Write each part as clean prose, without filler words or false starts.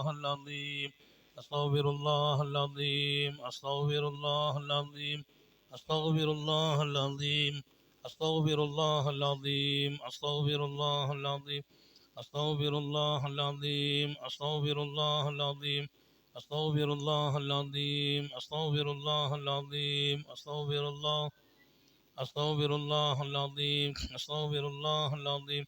الله العظيم أستغفر الله العظيم أستغفر الله العظيم أستغفر الله العظيم أستغفر الله العظيم أستغفر الله العظيم أستغفر الله العظيم أستغفر الله العظيم أستغفر الله العظيم أستغفر الله العظيم أستغفر الله أستغفر الله العظيم أستغفر الله العظيم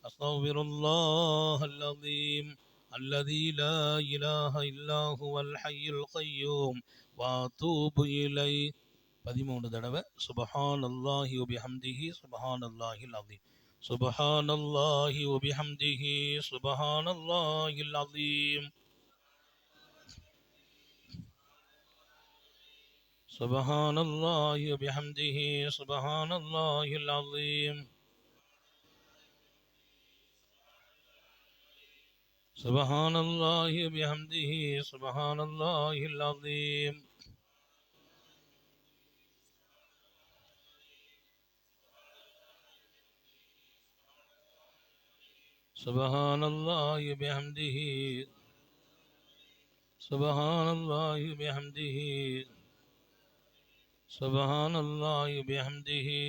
أستغفر الله العظيم الذي لا إله إلا هو الحي القيوم وأتوب إليه 13 தடவை சுபஹானல்லாஹி வபிஹம்திஹி சுபஹானல்லாஹில் அஸீம் சுபஹானல்லாஹி வபிஹம்திஹி சுபஹானல்லாஹில் அஸீம் சுபஹானல்லாஹி வபிஹம்திஹி சுபஹானல்லாஹில் அஸீம் சுபஹானல்லாஹி வபிஹம்திஹி சுபஹானல்லாஹில் அஸீம் சுபஹானல்லாஹி வபிஹம்திஹி சுபஹானல்லாஹி வபிஹம்திஹி சுபஹானல்லாஹி வபிஹம்திஹி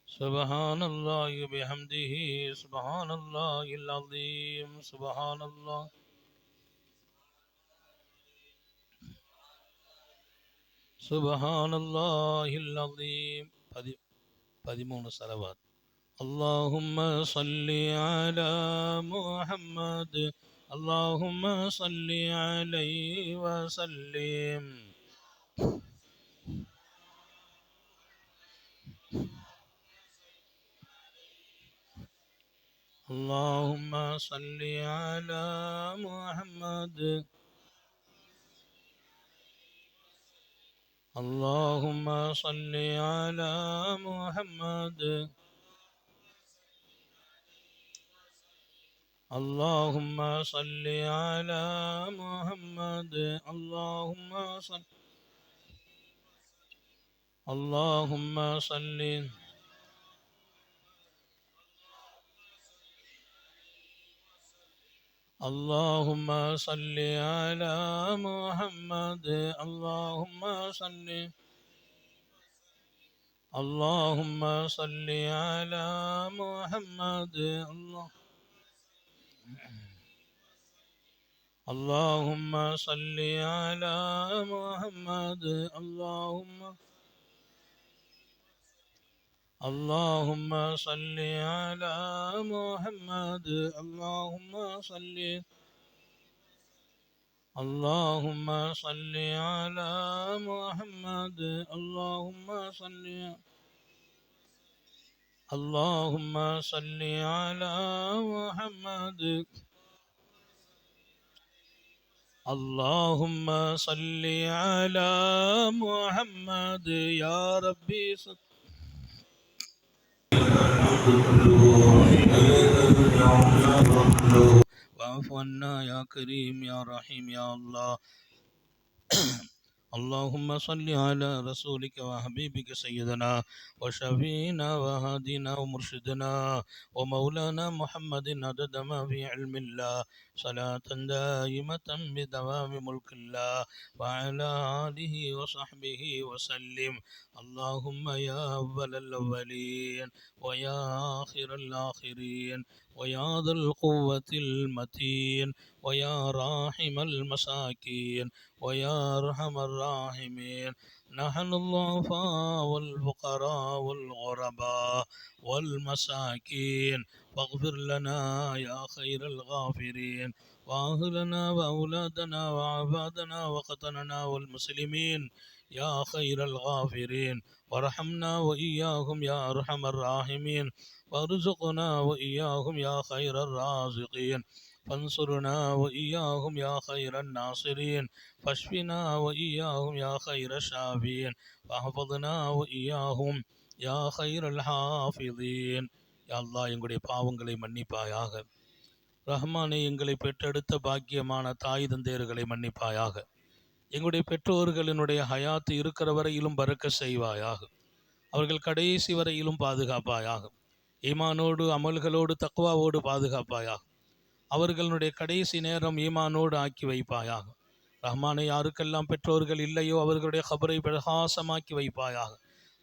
சுபஹானல்லாஹி வபிஹம்திஹி சுபஹானல்லாஹில் அஸீம் சுபஹானல்லாஹ் சுபஹானல்லாஹில் அஸீம் 13 ஸலவாத் اللهم صل على محمد اللهم صل عليه وسلم اللهم صل على محمد اللهم صل على محمد اللهم صل على محمد اللهم صل اللهم صل اللهم صل على محمد اللهم صل اللهم صل على محمد اللهم صل على محمد اللهم صل على محمد اللهم صل اللهم صل على محمد اللهم صل اللهم صل على محمد اللهم صل على محمد يا ربي واعف عنا يا كريم يا رحيم يا الله اللهم صل على رسولك وحبيبك سيدنا وشفينا وهادينا ومرشدنا ومولانا محمد عدد ما في علم الله صلاة دائمة بدوام ملك الله وعلى آله وصحبه وسلم اللهم يا أول الأولين ويا آخر الآخرين ويا ذا القوة المتين ويا راحم المساكين ويا أرحم الراحمين نحن الضعفاء والفقراء والغرباء والمساكين فاغفر لنا يا خير الغافرين وأهلنا وأولادنا وعبادنا وقتننا والمسلمين يا خير الغافرين وارحمنا وإياهم يا أرحم الراحمين وارزقنا وإياهم يا خير الرازقين فانصرنا وإياهم يا خير الناصرين فاشفنا وإياهم يا خير الشافين واحفظنا وإياهم يا خير الحافظين يا الله எங்களுடைய பாவங்களை மன்னிப்பாயாக ரஹ்மானே எங்களை பெற்றெடுத்த பாக்கியமான தாய் தந்தையர்களை மன்னிப்பாயாக எங்களுடைய பெற்றோர்களினுடைய ஹயாத்து இருக்கிற வரையிலும் பறக்க செய்வாயாக அவர்கள் கடைசி வரையிலும் பாதுகாப்பாயாக ஈமானோடு அமல்களோடு தக்வாவோடு பாதுகாப்பாயாக அவர்களுடைய கடைசி நேரம் ஈமானோடு ஆக்கி வைப்பாயாக. ரஹ்மானை, யாருக்கெல்லாம் பெற்றோர்கள் இல்லையோ அவர்களுடைய கபரை பிரகாசமாக்கி வைப்பாயாக,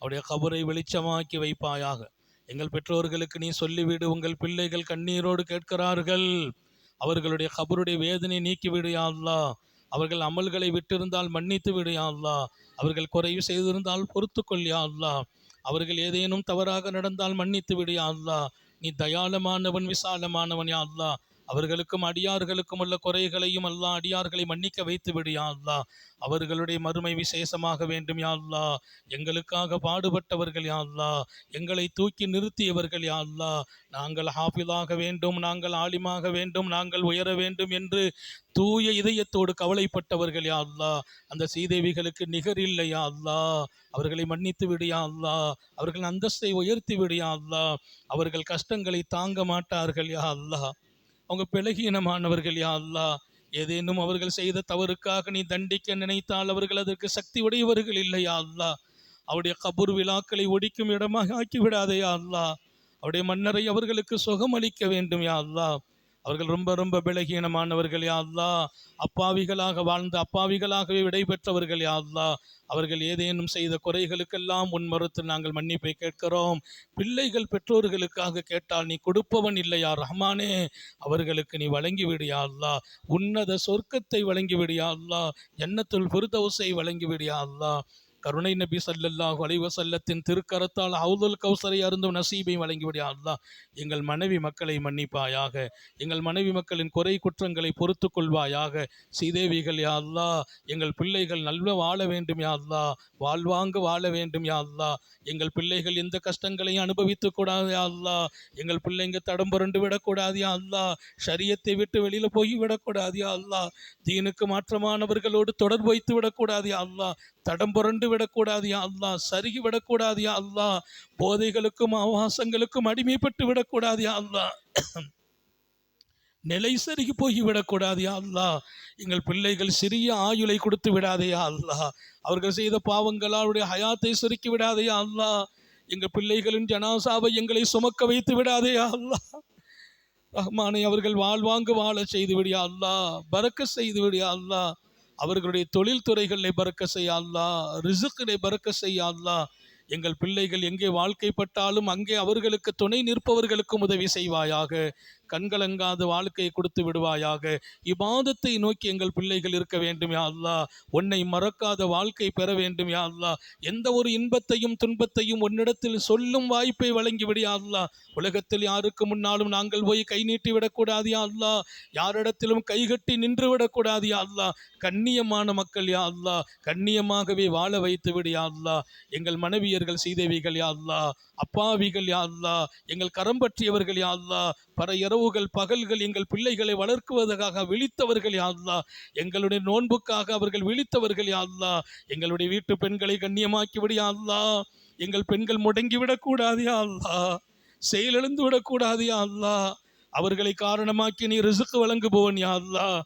அவருடைய கபரை வெளிச்சமாக்கி வைப்பாயாக. எங்கள் பெற்றோர்களுக்கு நீ சொல்லிவிடு, உங்கள் பிள்ளைகள் கண்ணீரோடு கேட்கிறார்கள், அவர்களுடைய கபருடைய வேதனை நீக்கிவிடு யா அல்லாஹ். அவர்கள் அமல்களை விட்டிருந்தால் மன்னித்து விடு யா அல்லாஹ். அவர்கள் குறைவு செய்திருந்தால் பொறுத்துக்கொள் யா அல்லாஹ். அவர்கள் ஏதேனும் தவறாக நடந்தால் மன்னித்து விடு யா அல்லாஹ். நீ தயாளமானவன், விசாலமானவன் யா அல்லாஹ். அவர்களுக்கும் அடியார்களுக்கும் உள்ள குறைகளையும் அல்லாஹ் அடியார்களை மன்னிக்க வைத்து விடு யா அல்லாஹ். அவர்களுடைய மறுமை விசேஷமாக வேண்டும் யா அல்லாஹ். எங்களுக்காக பாடுபட்டவர்கள் யா அல்லாஹ், எங்களை தூக்கி நிறுத்தியவர்கள் யா அல்லாஹ். நாங்கள் ஹாஃபிதாக வேண்டும், நாங்கள் ஆலிமாக வேண்டும், நாங்கள் உயர வேண்டும் என்று தூய இதயத்தோடு கவலைப்பட்டவர்கள் யா அல்லாஹ். அந்த சீதேவிகளுக்கு நிகர் இல்லை யா அல்லாஹ். அவர்களை மன்னித்து விடு யா அல்லாஹ். அவர்கள் அந்தஸ்தை உயர்த்தி விடு யா அல்லாஹ். அவர்கள் கஷ்டங்களை தாங்க மாட்டார்கள் யா அல்லாஹ். அவங்க பலகீனமானவர்கள் யா அல்லாஹ். ஏதேனும் அவர்கள் செய்த தவறுக்காக நீ தண்டிக்க நினைத்தால் அவர்கள் அதற்கு சக்தி உடையவர்கள் இல்லையா அல்லாஹ். அவருடைய கபூர் விழாக்களை ஒடிக்கும் இடமாக ஆக்கிவிடாதே யா அல்லாஹ். அவருடைய மன்னரை அவர்களுக்கு சுகமளிக்க வேண்டும் யா அல்லாஹ். அவர்கள் ரொம்ப ரொம்ப பலகீனமானவர்கள் யா அல்லாஹ். அப்பாவிகளாக வாழ்ந்து அப்பாவிகளாகவே விடைபெற்றவர்கள் யா அல்லாஹ். அவர்கள் ஏதேனும் செய்த குறைகளுக்கெல்லாம் முன்மறுத்து நாங்கள் மன்னிப்பை கேட்கிறோம். பிள்ளைகள் பெற்றோர்களுக்காக கேட்டால் நீ கொடுப்பவன் இல்லையா ரஹ்மானே, அவர்களுக்கு நீ வழங்கிவிடு யா அல்லாஹ். உன்னத சொர்க்கத்தை வழங்கிவிடு யா அல்லாஹ். ஜன்னத்துல் ஃபிர்தௌஸை வழங்கிவிடு யா அல்லாஹ். கருணை நபி ஸல்லல்லாஹு அலைஹி வஸல்லத்தின் திருக்கரத்தால் ஹவுதுல் கௌசரை அருந்தும் நசீபை வழங்கிவிடு யா அல்லாஹ். எங்கள் மனைவி மக்களை மன்னிப்பாயாக, எங்கள் மனைவி மக்களின் குறை குற்றங்களை பொறுத்து கொள்வாயாக. சீதேவிகள் யா அல்லாஹ், எங்கள் பிள்ளைகள் நல்ல வாழ வேண்டும் யா அல்லாஹ், வாழ்வாங்க வாழ வேண்டும் யா அல்லாஹ். எங்கள் பிள்ளைகள் எந்த கஷ்டங்களையும் அனுபவித்து கூடாது யா அல்லாஹ். எங்கள் பிள்ளைங்க தடம் புரண்டு விடக்கூடாது யா அல்லாஹ். ஷரியத்தை விட்டு வெளியில போய் விடக்கூடாது யா அல்லாஹ். தீனுக்கு மாற்றமானவர்களோடு தொடர்பு வைத்து விடக்கூடாது யா அல்லாஹ். தடம் புரண்டு விடக்கூடாது யா அல்லாஹ். சருகி விடக்கூடாது யா அல்லாஹ். போதைகளுக்கும் ஆபாசங்களுக்கும் அடிமைப்பட்டு விடக்கூடாது யா அல்லாஹ். நிலை சருகி போய்விடக்கூடாது யா அல்லாஹ். எங்கள் பிள்ளைகள் சிறிய ஆயுளை கொடுத்து விடாதே யா அல்லாஹ். அவர்கள் செய்த பாவங்களால் அவருடைய ஹயாத்தை சுருக்கி விடாதே யா அல்லாஹ். எங்கள் பிள்ளைகளின் ஜனாசாவை எங்களை சுமக்க வைத்து விடாதே யா அல்லாஹ். ரஹ்மானை, அவர்கள் வாழ்வாங்கு வாழ செய்து விடியா அல்லாஹ். பரக்க செய்து விடியா அல்லாஹ். அவர்களுடைய தொழில் துறைகளை பறக்க செய்ய அல்லாஹ். ரிசுக்கினை பறக்க செய்ய அல்லாஹ். எங்கள் பிள்ளைகள் எங்கே வாழ்க்கைப்பட்டாலும் அங்கே அவர்களுக்கு துணை நிற்பவர்களுக்கும் உதவி செய்வாயாக. கண்கலங்காத வாழ்க்கையை கொடுத்து விடுவாயாக. இபாதத்தை நோக்கி எங்கள் பிள்ளைகள் இருக்க வேண்டும் யா அல்லாஹ். உன்னை மறக்காத வாழ்க்கை பெற வேண்டும் யா அல்லாஹ். எந்த ஒரு இன்பத்தையும் துன்பத்தையும் உன்னிடத்தில் சொல்லும் வாய்ப்பை வழங்கிவிடு யா அல்லாஹ். உலகத்தில் யாருக்கு முன்னாலும் நாங்கள் போய் கை நீட்டி விடக்கூடாது யா அல்லாஹ். யாரிடத்திலும் கைகட்டி நின்று விடக்கூடாது யா அல்லாஹ். கண்ணியமான மக்கள் யா அல்லாஹ், கண்ணியமாகவே வாழ வைத்து விடு யா அல்லாஹ். எங்கள் மனைவியர்கள் சீதேவிகள் யா அல்லாஹ், அப்பாவிகள் யா அல்லாஹ், எங்கள் கரம் பற்றியவர்கள் யா அல்லாஹ், பல இரவுகள் பகல்கள் எங்கள் பிள்ளைகளை வளர்க்குவதற்காக விழித்தவர்கள் யா அல்லாஹ், எங்களுடைய நோன்புக்காக அவர்கள் விழித்தவர்கள் யா அல்லாஹ். எங்களுடைய வீட்டு பெண்களை கண்ணியமாக்கி விடு யா அல்லாஹ். எங்கள் பெண்கள் முடங்கி விடக்கூடாது யா அல்லாஹ். செயலிழந்து விடக்கூடாது யா அல்லாஹ். அவர்களை காரணமாக்கி நீ ரிசுக்கு வழங்குபவன் யா அல்லாஹ்.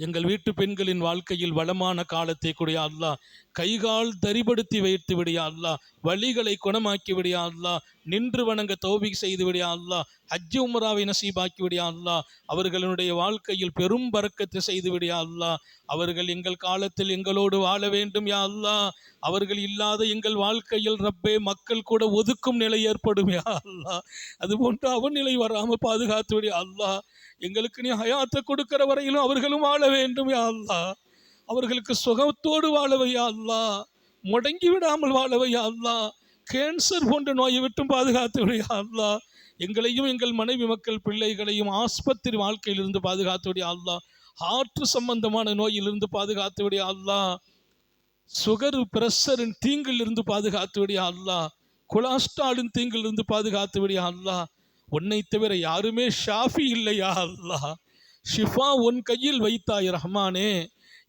எங்கள் வீட்டு பெண்களின் வாழ்க்கையில் வளமான காலத்தை கொடியா அல்லாஹ். கைகால் தரிபடுத்தி வைத்து விடியா அல்லாஹ். வழிகளை குணமாக்கி விடியா அல்லாஹ். நின்று வணங்க தௌபீக் செய்து விடியா அல்லாஹ். ஹஜ் உம்ராவை நசீபாக்கி விடியா அல்லாஹ். அவர்களுடைய வாழ்க்கையில் பெரும் பரக்கத்து செய்து விடியா அல்லாஹ். அவர்கள் எங்கள் காலத்தில் எங்களோடு வாழ வேண்டும் யா அல்லாஹ். அவர்கள் இல்லாத எங்கள் வாழ்க்கையில் ரப்பே மக்கள் கூட ஒதுக்கும் நிலை ஏற்படும் யா அல்லாஹ். அதுபோன்று அவன் நிலை வராமல் பாதுகாத்து விடியா அல்லாஹ். எங்களுக்கு நீ ஹயாத்தை கொடுக்கிற வரையிலும் அவர்களும் வாழ வேண்டும் யா அல்லாஹ். அவர்களுக்கு சுகத்தோடு வாழவை யா அல்லாஹ். முடங்கி விடாமல் வாழவை யா அல்லாஹ். கேன்சர் போன்ற நோயை விட்டும் பாதுகாத்து விடு யா அல்லாஹ். எங்களையும் எங்கள் மனைவி மக்கள் பிள்ளைகளையும் ஆஸ்பத்திரி வாழ்க்கையிலிருந்து பாதுகாத்து விடு யா அல்லாஹ். ஹார்ட் சம்பந்தமான நோயிலிருந்து பாதுகாத்து விடு யா அல்லாஹ். சுகர் பிரஷரின் தீங்கிலிருந்து பாதுகாத்து விடு யா அல்லாஹ். கொலஸ்ட்ராலின் தீங்கிலிருந்து பாதுகாத்து விடு யா அல்லாஹ். உன்னை தவிர யாருமே ஷாஃபி இல்லையா அல்லாஹ். ஷிஃபா உன் கையில் வைத்தாய் ரஹ்மானே.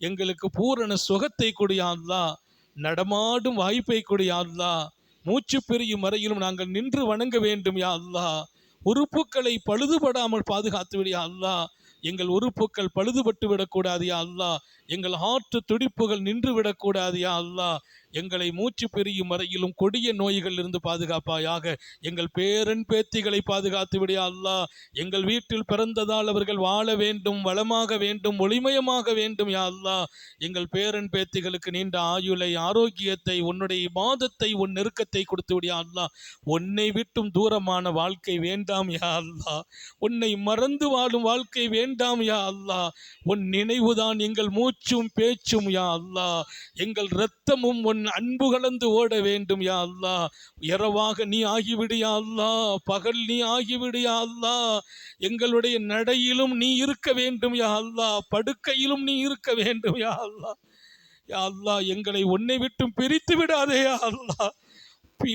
எங்களுக்கு பூரண சுகத்தை கொடியா அல்லாஹ். நடமாடும் வாய்ப்பை கொடியா அல்லாஹ். மூச்சு பிரியும் வரையிலும் நாங்கள் நின்று வணங்க வேண்டும் யா அல்லாஹ். உறுப்புக்களை பழுதுபடாமல் பாதுகாத்து விடியா அல்லாஹ். எங்கள் உறுப்புக்கள் பழுதுபட்டு விடக்கூடாது யா அல்லாஹ். எங்கள் ஹார்ட் துடிப்புகள் நின்று விடக்கூடாது யா அல்லாஹ். எங்களை மூச்சு பிரியும் வரையிலும் கொடிய நோய்களிலிருந்து பாதுகாப்பாயாக. எங்கள் பேரன் பேத்திகளை பாதுகாத்து விடு யா அல்லாஹ். எங்கள் வீட்டில் பிறந்ததால் அவர்கள் வாழ வேண்டும், வளமாக வேண்டும், ஒளிமயமாக வேண்டும் யா அல்லாஹ். எங்கள் பேரன் பேத்திகளுக்கு நீண்ட ஆயுளை, ஆரோக்கியத்தை, உன்னுடைய இபாதத்தை, உன் நெருக்கத்தை கொடுத்து விடு யா அல்லாஹ். உன்னை விட்டும் தூரமான வாழ்க்கை வேண்டாம் யா அல்லாஹ். உன்னை மறந்து வாழும் வாழ்க்கை வேண்டாம் யா அல்லாஹ். உன் நினைவுதான் எங்கள் மூச்சும் பேச்சும் யா அல்லாஹ். எங்கள் இரத்தமும் உன் அன்பு கலந்து ஓட வேண்டும் யா அல்லாஹ். இரவாக நீ ஆகிவிடு யா அல்லாஹ், பகல் நீ ஆகிவிடு யா அல்லாஹ். எங்களுடைய நடையிலும் நீ இருக்க வேண்டும் யா அல்லாஹ், படுக்கையிலும் நீ இருக்க வேண்டும் யா அல்லாஹ். யா அல்லாஹ், எங்களை உன்னை விட்டும் பிரித்து விடாதே யா அல்லாஹ்.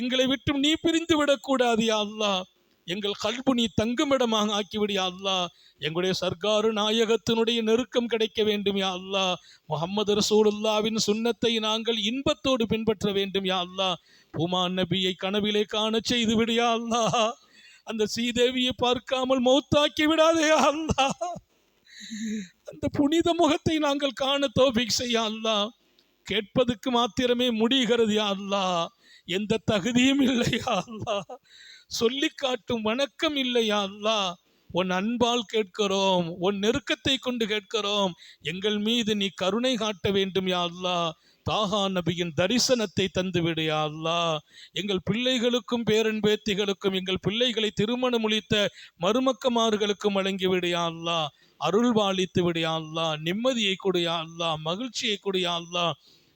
எங்களை விட்டும் நீ பிரிந்து விடக்கூடாது யா அல்லாஹ். எங்கள் கல்பு நீ தங்குமிடமாக ஆக்கிவிடு யா அல்லாஹ். எங்களுடைய சர்க்காரு நாயகத்தினுடைய நெருக்கம் கிடைக்க வேண்டும் யா அல்லாஹ். முஹம்மது ரசூலுல்லாவின் சுன்னத்தை நாங்கள் இன்பத்தோடு பின்பற்ற வேண்டும் யா அல்லாஹ். பூமான் நபியை கனவிலே காண செய்து விடு யா அல்லாஹ். அந்த ஸ்ரீதேவியை பார்க்காமல் மௌத்தாக்கி விடாதே யா அல்லாஹ். அந்த புனித முகத்தை நாங்கள் காண தௌஃபீக் செய்ய அல்லாஹ். கேட்பதற்கு மாத்திரமே முடிகிறது யா அல்லாஹ். எந்த தகுதியும் இல்லை யா அல்லாஹ். சொல்லி காட்டும் வணக்கம் இல்லை யா அல்லாஹ். உன் அன்பால் கேட்கிறோம், உன் நெருக்கத்தை கொண்டு கேட்கிறோம். எங்கள் மீது நீ கருணை காட்ட வேண்டும் யா அல்லாஹ். தாஹா நபியின் தரிசனத்தை தந்துவிடு யா அல்லாஹ். எங்கள் பிள்ளைகளுக்கும் பேரன் பேத்திகளுக்கும், எங்கள் பிள்ளைகளை திருமணம் முடித்த மருமக்கமார்களுக்கும் வழங்கிவிடு யா அல்லாஹ். அருள் பாலித்து விடு யா அல்லாஹ். நிம்மதியை கொடு யா அல்லாஹ், மகிழ்ச்சியை கொடு யா அல்லாஹ்.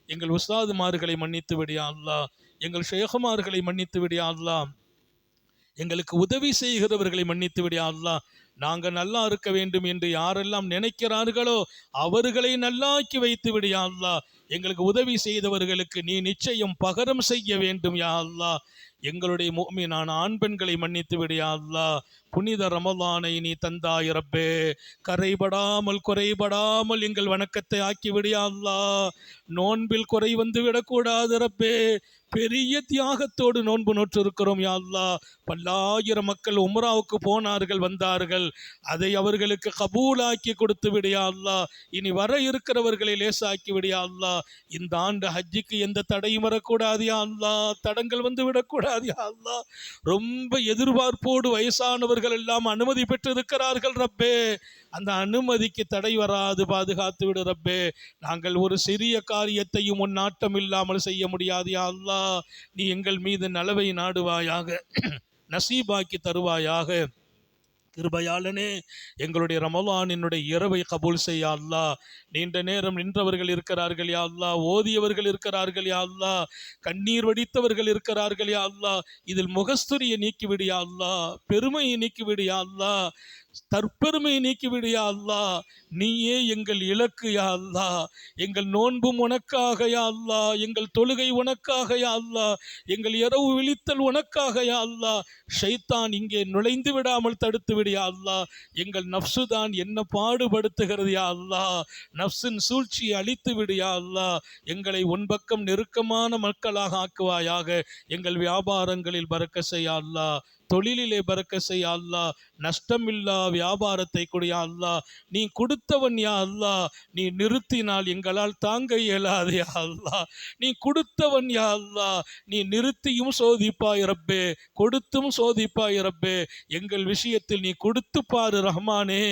எங்கள் உஸ்தாதுமார்களை மன்னித்து விடு யா அல்லாஹ். எங்கள் ஷேகுமார்களை மன்னித்து விடு யா அல்லாஹ். எங்களுக்கு உதவி செய்கிறவர்களை மன்னித்து விடு யா அல்லாஹ். நாங்கள் நல்லா இருக்க வேண்டும் என்று யாரெல்லாம் நினைக்கிறார்களோ அவர்களை நல்லாக்கி வைத்து விடு யா அல்லாஹ். எங்களுக்கு உதவி செய்தவர்களுக்கு நீ நிச்சயம் பகரம் செய்ய வேண்டும் யா அல்லாஹ். எங்களுடைய முஃமினான ஆண் பெண்களை மன்னித்து விடு யா அல்லாஹ். புனித ரமலானை நீ தந்தாய் ரப்பே. கரைபடாமல் குறைபடாமல் எங்கள் வணக்கத்தை ஆக்கிவிடு யா அல்லாஹ். நோன்பில் குறை வந்து விடக்கூடாது ரப்பே. பெரிய தியாகத்தோடு நோன்பு நோற்று இருக்கிறோம் யா அல்லாஹ். பல்லாயிரம் மக்கள் உம்ராவுக்கு போனார்கள், வந்தார்கள். அதை அவர்களுக்கு கபூலாக்கி கொடுத்து விடு யா அல்லாஹ். இனி வர இருக்கிறவர்களை லேசாக்கி விடு யா அல்லாஹ். இந்த ஆண்டு ஹஜ்ஜுக்கு எந்த தடையும் வரக்கூடாது யா அல்லாஹ். தடங்கள் வந்து விடக்கூடாது யா அல்லாஹ். ரொம்ப எதிர்பார்ப்போடு வயசானவர்கள் எல்லாம் அனுமதி பெற்று இருக்கிறார்கள் ரப்பே. அந்த அனுமதிக்கு தடை வராது பாதுகாத்து விடு ரப்பே. நாங்கள் ஒரு சிறிய காரியத்தையும் உன் நாட்டம் இல்லாமல் செய்ய முடியாது யா அல்லாஹ். நீ எங்கள் மீது நலவை நாடுவாயாக, நசீபாக்கி தருவாயாக. கிருபையாளனே, எங்களுடைய ரமலானினுடைய இரவை கபூல் செய்ய அல்லாஹ். நீண்ட நேரம் நின்றவர்கள் இருக்கிறார்கள் யா அல்லாஹ். ஓதியவர்கள் இருக்கிறார்கள் யா அல்லாஹ். கண்ணீர் வடித்தவர்கள் இருக்கிறார்கள் யா அல்லாஹ். இதில் முகஸ்துரியை நீக்கிவிடு யா அல்லாஹ். பெருமையை நீக்கிவிடு யா அல்லாஹ். தற்பெருமையை நீக்கிவிடு யா அல்லாஹ். நீயே எங்கள் இலக்கு யா அல்லாஹ். எங்கள் நோன்பும் உனக்காக யா அல்லாஹ். எங்கள் தொழுகை உனக்காக யா அல்லாஹ். எங்கள் இரவு விழித்தல் உனக்காக யா அல்லாஹ். ஷைத்தான் இங்கே நுழைந்து விடாமல் தடுத்து விடு யா அல்லாஹ். எங்கள் நஃப்சு தான் என்ன பாடுபடுத்துகிறது யா அல்லாஹ். நஃப்சின் சூழ்ச்சியை அழித்து விடு யா அல்லாஹ். எங்களை உன் பக்கம் நெருக்கமான மக்களாக ஆக்குவாயாக. எங்கள் வியாபாரங்களில் பரக்க செய்ய அல்லாஹ். தொழிலிலே பரக்க செய்ய அல்லாஹ். நஷ்டமில்லா வியாபாரத்தை கொடு யா அல்லாஹ். நீ கொடுத்தவன் யா அல்லாஹ். நீ நிறுத்தினால் எங்களால் தாங்க இயலாது யா அல்லாஹ். நீ கொடுத்தவன் யா அல்லாஹ். நீ நிறுத்தியும் சோதிப்பாய் ரப்பே, கொடுத்தும் சோதிப்பாய் ரப்பே. எங்கள் விஷயத்தில் நீ கொடுத்து பாரு ரஹ்மானே.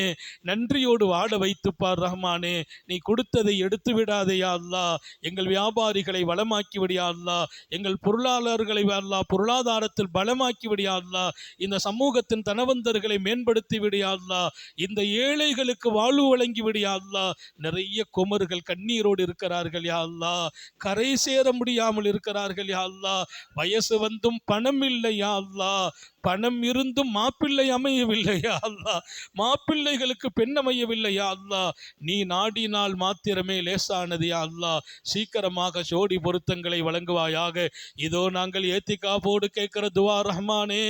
நன்றியோடு வாழ வைத்து பார் ரஹ்மானே. நீ கொடுத்ததை எடுத்து விடாதே யா அல்லாஹ். எங்கள் வியாபாரிகளை வளமாக்கி விடு யா அல்லாஹ். எங்கள் பொருளாளர்களை அல்லாஹ் பொருளாதாரத்தில் பலமாக்கி விடு யா அல்லாஹ். இந்த சமூகத்தின் தனவந்தர்களை மேம்படுத்தி விடு யா அல்லாஹ். இந்த ஏழைகளுக்கு வாழ்வு வழங்கி விடு யா அல்லாஹ். நிறைய குமர்கள் கண்ணீரோடு இருக்கிறார்கள் யா அல்லாஹ். கரை சேர முடியாமல் இருக்கிறார்கள் யா அல்லாஹ். வயசு வந்தும் பணம் இல்லை யா அல்லாஹ். பணம் இருந்தும் மாப்பிள்ளை அமையவில்லை யா அல்லாஹ். மாப்பிள்ளைகளுக்கு பெண் அமையவில்லை யா அல்லாஹ். நீ நாடினால் மாத்திரமே லேசானது யா அல்லாஹ். சீக்கிரமாக ஜோடி பொருத்தங்களை வழங்குவாயாக. இதோ நாங்கள் ஏத்திகாபோடு கேட்கிற துவா ரஹ்மானே.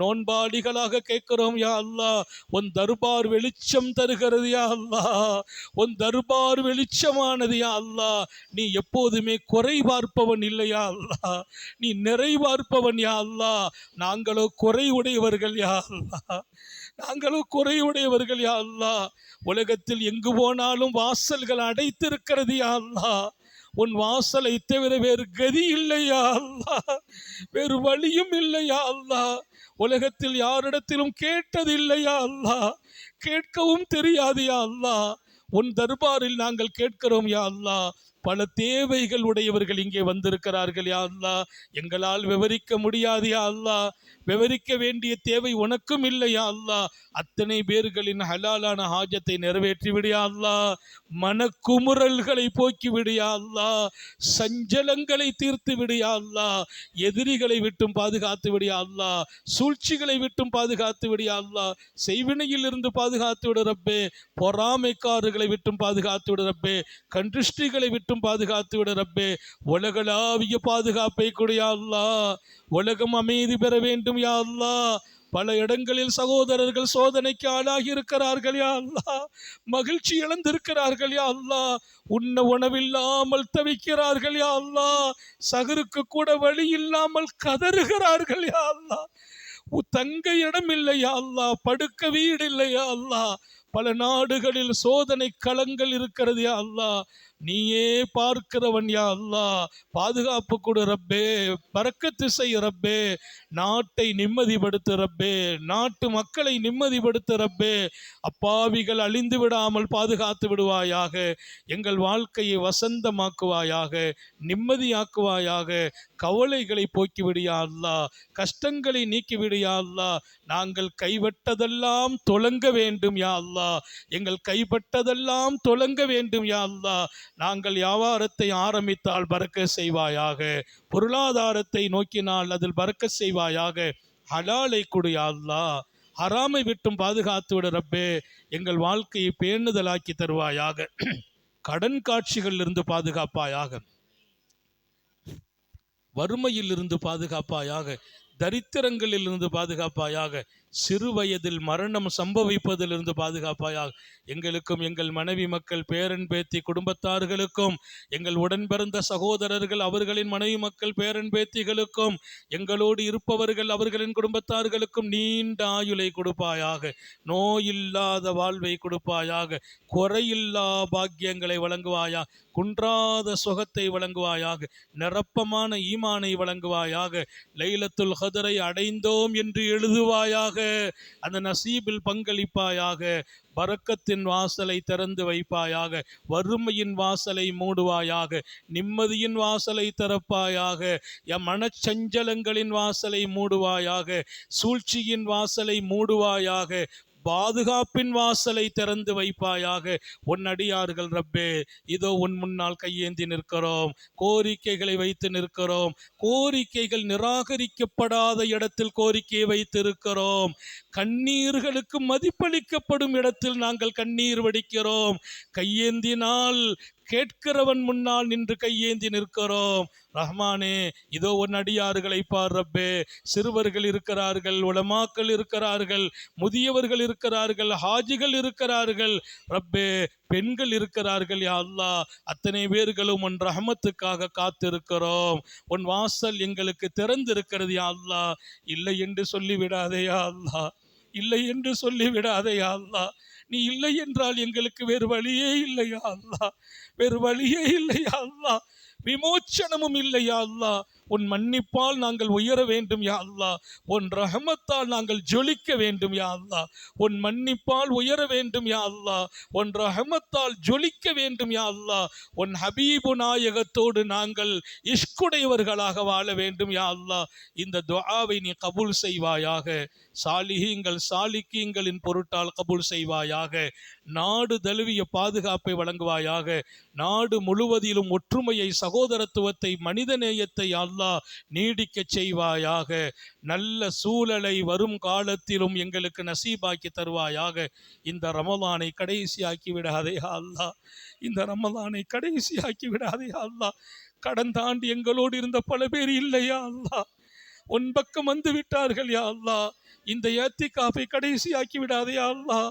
நோன்பாடிகளாக கேட்கிறோம் யா அல்லாஹ். உன் தர்பார் வெளிச்சம் தருகிறது யா அல்லாஹ். உன் தர்பார் வெளிச்சமானது யா அல்லாஹ். நீ எப்போதுமே குறை பார்ப்பவன் இல்லையா அல்லாஹ். நீ நிறை பார்ப்பவன் யா அல்லாஹ். நாங்களோ குறை உடையவர்கள் யா அல்லாஹ். நாங்களோ குறையுடையவர்கள் யா அல்லாஹ். உலகத்தில் எங்கு போனாலும் வாசல்கள் அடைத்திருக்கிறது யா அல்லாஹ். உன் வாசலை தவிர வேறு கதி இல்லையா அல்லாஹ், வேறு வழியும் இல்லையா அல்லாஹ். உலகத்தில் யாரிடத்திலும் கேட்டதில்லையா அல்லாஹ், கேட்கவும் தெரியாது யா அல்லாஹ். உன் தர்பாரில் நாங்கள் கேட்கிறோம் யா அல்லாஹ். பல தேவைகள் உடையவர்கள் இங்கே வந்திருக்கிறார்கள் யா அல்லாஹ். எங்களால் விவரிக்க முடியாது யா அல்லாஹ். விவரிக்க வேண்டிய தேவை உனக்கும் இல்லையா அல்லாஹ். அத்தனை பேர்களின் ஹலாலான ஹாஜத்தை நிறைவேற்றி விடியா அல்லாஹ். மனக்குமுறல்களை போக்கி விடியா அல்லாஹ். சஞ்சலங்களை தீர்த்து விடியா அல்லாஹ். எதிரிகளை விட்டும் பாதுகாத்து விடியா அல்லாஹ். சூழ்ச்சிகளை விட்டும் பாதுகாத்து விடியா அல்லாஹ். செய்வினையில் இருந்து பாதுகாத்து விடு ரப்பே. பொறாமைக்காரர்களை விட்டும் பாதுகாத்து விடு ரப்பே. கன்றிஷ்டிகளை விட்டும் பாதுகாத்து விடு ரப்பே. உலகளாவிய பாதுகாப்பை கொடியா அல்லாஹ். உலகம் அமைதி பெற வேண்டும் யா அல்லாஹ். பல இடங்களில் சகோதரர்கள் சோதனைக்கு ஆளாகி இருக்கிறார்கள் யா அல்லாஹ். மகிழ்ச்சி இழந்திருக்கிறார்கள் யா அல்லாஹ். உண்ண உணவில்லாமல் தவிக்கிறார்கள் யா அல்லாஹ். சகருக்கு கூட வழி இல்லாமல் கதறுகிறார்கள் யா அல்லாஹ். தங்க இடம் இல்லையா அல்லாஹ், படுக்க வீடு இல்லையா அல்லாஹ். பல நாடுகளில் சோதனை களங்கள் இருக்கிறது யா அல்லாஹ். நீயே பார்க்கிறவன் யா அல்லாஹ். பாதுகாப்பு கொடு ரப்பே, பரக்கத்து செய் ரப்பே. நாட்டை நிம்மதிப்படுத்து ரப்பே, நாட்டு மக்களை நிம்மதிப்படுத்து ரப்பே. அப்பாவிகள் அழிந்து விடாமல் பாதுகாத்து விடுவாயாக. எங்கள் வாழ்க்கையை வசந்தமாக்குவாயாக, நிம்மதியாக்குவாயாக. கவலைகளை போக்கிவிடியா அல்லாஹ், கஷ்டங்களை நீக்கிவிடியா அல்லாஹ். நாங்கள் கைவிட்டதெல்லாம் தொலங்க வேண்டும் யா அல்லாஹ். எங்கள் கைப்பட்டதெல்லாம் தொலங்க வேண்டும் யா அல்லாஹ். நாங்கள் வியாபாரத்தை ஆரம்பித்தால் பறக்க செய்வாயாக, பொருளாதாரத்தை நோக்கினால் அதில் பறக்க செய்வாயாக. ஹலாலை கொடு யா அல்லாஹ். ஹராமை விட்டும் பாதுகாத்து விட ரப்பே. எங்கள் வாழ்க்கையை பேணுதலாக்கி தருவாயாக. கடன் காட்சிகளில் இருந்து பாதுகாப்பாயாக, வறுமையில் இருந்து பாதுகாப்பாயாக, தரித்திரங்களில் இருந்து பாதுகாப்பாயாக, சிறு வயதில் மரணம் சம்பவிப்பதிலிருந்து பாதுகாப்பாயாக. எங்களுக்கும் எங்கள் மனைவி மக்கள் பேரன் பேத்தி குடும்பத்தார்களுக்கும், எங்கள் உடன் பிறந்த சகோதரர்கள் அவர்களின் மனைவி மக்கள் பேரன் பேத்திகளுக்கும், எங்களோடு இருப்பவர்கள் அவர்களின் குடும்பத்தார்களுக்கும் நீண்ட ஆயுளை கொடுப்பாயாக. நோயில்லாத வாழ்வை கொடுப்பாயாக. குறையில்லா பாக்கியங்களை வழங்குவாயா. குன்றாத சுகத்தை வழங்குவாயாக. நிரப்பமான ஈமானை வழங்குவாயாக. லைலத்துல் கத்ரை அடைந்தோம் என்று எழுதுவாயாக. அந்த நசீபில் பங்களிப்பாயாக. பரக்கத்தின் வாசலை திறந்து வைப்பாயாக. வறுமையின் வாசலை மூடுவாயாக. நிம்மதியின் வாசலை திறப்பாயாக. என் மனச்சஞ்சலங்களின் வாசலை மூடுவாயாக. சூழ்ச்சியின் வாசலை மூடுவாயாக. பாதுகாப்பின் வாசலை திறந்து வைப்பாயாக. உன் அடியார்கள் ரப்பே, இதோ உன் முன்னால் கையேந்தி நிற்கிறோம். கோரிக்கைகளை வைத்து நிற்கிறோம். கோரிக்கைகள் நிராகரிக்கப்படாத இடத்தில் கோரிக்கையை வைத்திருக்கிறோம். கண்ணீர்களுக்கு மதிப்பளிக்கப்படும் இடத்தில் நாங்கள் கண்ணீர் வடிக்கிறோம். கையேந்தினால் கேட்கிறவன் முன்னால் நின்று கையேந்தி நிற்கிறோம். ரஹ்மானே, இதோ உன் அடியார்களை பார் ரப்பே. சிறுவர்கள் இருக்கிறார்கள், உலமாக்கள் இருக்கிறார்கள், முதியவர்கள் இருக்கிறார்கள், ஹாஜிகள் இருக்கிறார்கள் ரப்பே, பெண்கள் இருக்கிறார்கள் யா அல்லாஹ். அத்தனை பேர்களும் உன் ரஹமத்துக்காக காத்திருக்கிறோம். உன் வாசல் எங்களுக்கு திறந்திருக்கிறது யா அல்லாஹ். இல்லை என்று சொல்லிவிடாதே யா அல்லாஹ், இல்லை என்று சொல்லிவிடாதே யா அல்லாஹ். நீ இல்லை என்றால் எங்களுக்கு வேறு வழியே இல்லையா அல்லாஹ், வேறு வழியே இல்லையா அல்லாஹ். விமோச்சனமும் இல்லையா அல்லாஹ். உன் மன்னிப்பால் நாங்கள் உயர வேண்டும் யா அல்லாஹ். உன் ரஹமத்தால் நாங்கள் ஜொலிக்க வேண்டும் யா அல்லாஹ். உன் மன்னிப்பால் உயர வேண்டும் யா அல்லாஹ். உன் ரஹமத்தால் ஜொலிக்க வேண்டும் யா அல்லாஹ். உன் ஹபீபு நாயகத்தோடு நாங்கள் இஷ்குடையவர்களாக வாழ வேண்டும் யா அல்லாஹ். இந்த துஆவை நீ கபூல் செய்வாயாக. சாலிஹீங்கள் சாலிக்கீங்களின் பொருட்டால் கபூல் செய்வாயாக. நாடு தழுவிய பாதுகாப்பை வழங்குவாயாக. நாடு முழுவதிலும் ஒற்றுமையை, சகோதரத்துவத்தை, மனிதநேயத்தை அல்லாஹ் நீடிக்க செய்வாயாக. நல்ல சூழலை வரும் காலத்திலும் எங்களுக்கு நசீபாக்கி தருவாயாக. இந்த ரமலானை கடைசியாக்கி விடாதே அல்லாஹ், இந்த ரமலானை கடைசியாக்கி விடாதே அல்லாஹ். கடந்த ஆண்டு எங்களோடு இருந்த பல பேர் இல்லையா அல்லாஹ், உன் பக்கம் வந்து விட்டார்கள் யா அல்லாஹ். இந்த ஏத்திகாஃபை கடைசியாக்கி விடாதே அல்லாஹ்.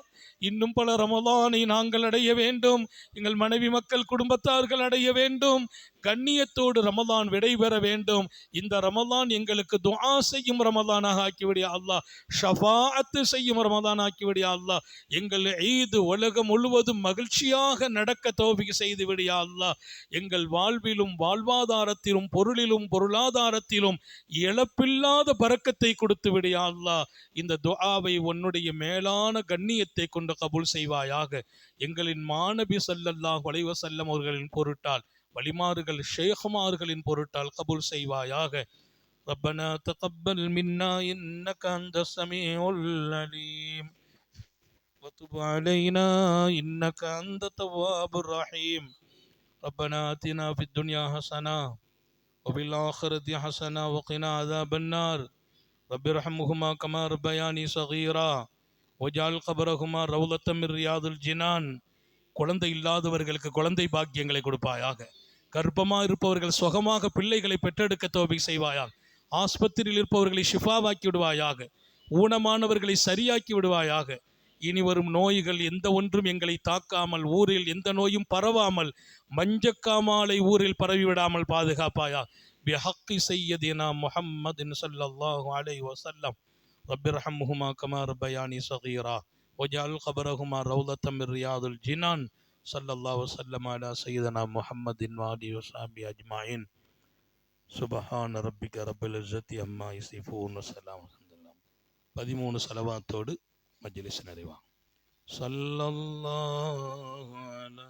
இன்னும் பல ரமலானை நாங்கள் அடைய வேண்டும். எங்கள் மனைவி மக்கள் குடும்பத்தார்கள் அடைய வேண்டும். கண்ணியத்தோடு ரமலான் விடைபெற வேண்டும். இந்த ரமலான் எங்களுக்கு துஆ செய்யும் ரமலானாக ஆக்கிவிடியா அல்லாஹ், ஷஃபாஅத்து செய்யும் ரமலான் ஆக்கிவிடியா அல்லாஹ். எங்கள் ஈது உலகம் முழுவதும் மகிழ்ச்சியாக நடக்க தௌஃபீக் செய்து விடியா அல்லாஹ். எங்கள் வாழ்விலும் வாழ்வாதாரத்திலும் பொருளிலும் பொருளாதாரத்திலும் இழப்பில்லாத பரக்கத்தை கொடுத்து விடியா அல்லாஹ். இந்த துஆவை உன்னுடைய மேலான கண்ணியத்தை கொண்டு கபூல் செய்வாயாக. எங்களின் மாநபி ஸல்லல்லாஹு அலைஹி வஸல்லம் அவர்களின் பொருட்டால், வலிமார்கள் ஷேഖுமார்களின் பொருட்டால் கபூல் செய்வாயாக. ரப்பனா தகப்பல் மின்னா இன்னக அன்தஸ் ஸமீஉல் அலீம் வதுப் அலைனா இன்னக அன்தத் தவ்வாபுர் ரஹீம். ரப்பனா ஆத்தினா ஃபித் துன்யா ஹஸனா வஃபில் ஆখিরাতি ஹஸனா வகினா அஸாபன் நார். ரப்பிர்ஹம்ஹுமா கமா ரப்பயானி ஸகீரா வஜ்அல் கபரஹுமா ரௌலத்தம் மின் ரியாதுல் ஜினான். குழந்தை இல்லாதவர்களுக்கு குழந்தை பாக்கியங்களை கொடுப்பாயாக. கர்ப்பமாக இருப்பவர்கள் சுகமாக பிள்ளைகளை பெற்றெடுக்க தௌஃபீக் செய்வாயாக. ஆஸ்பத்திரியில் இருப்பவர்களை ஷிஃபாவாக்கி விடுவாயாக. ஊனமானவர்களை சரியாக்கி விடுவாயாக. இனி வரும் நோய்கள் எந்த ஒன்றும் எங்களை தாக்காமல், ஊரில் எந்த நோயும் பரவாமல், மஞ்சக்காமாலை ஊரில் பரவிவிடாமல் பாதுகாப்பாயா. பிஹக்கி சய்யதினா முஹம்மதின் ஸல்லல்லாஹு அலைஹி வஸல்லம். ரப்பிர்ஹம்ஹுமா கமா ரப்பயானி ஸகீரா வஜ்அல் கபரஹுமா ரௌலத்தம் மின் ரியாதுல் ஜினான். ஸல்லல்லாஹு வஸல்லம் அலா சய்யிதினா முஹம்மதின் வஆலிஹி வஸஹ்பிஹி அஜ்மஈன். சுப்ஹான ரப்பிக ரப்பில் இஸ்ஸத்தி அம்மா யசிஃபூன் வஸலாம். 13 ஸலவாத்தோடு மஜ்லிஸ் நிறைவாகும். ஸல்லல்லாஹு அலா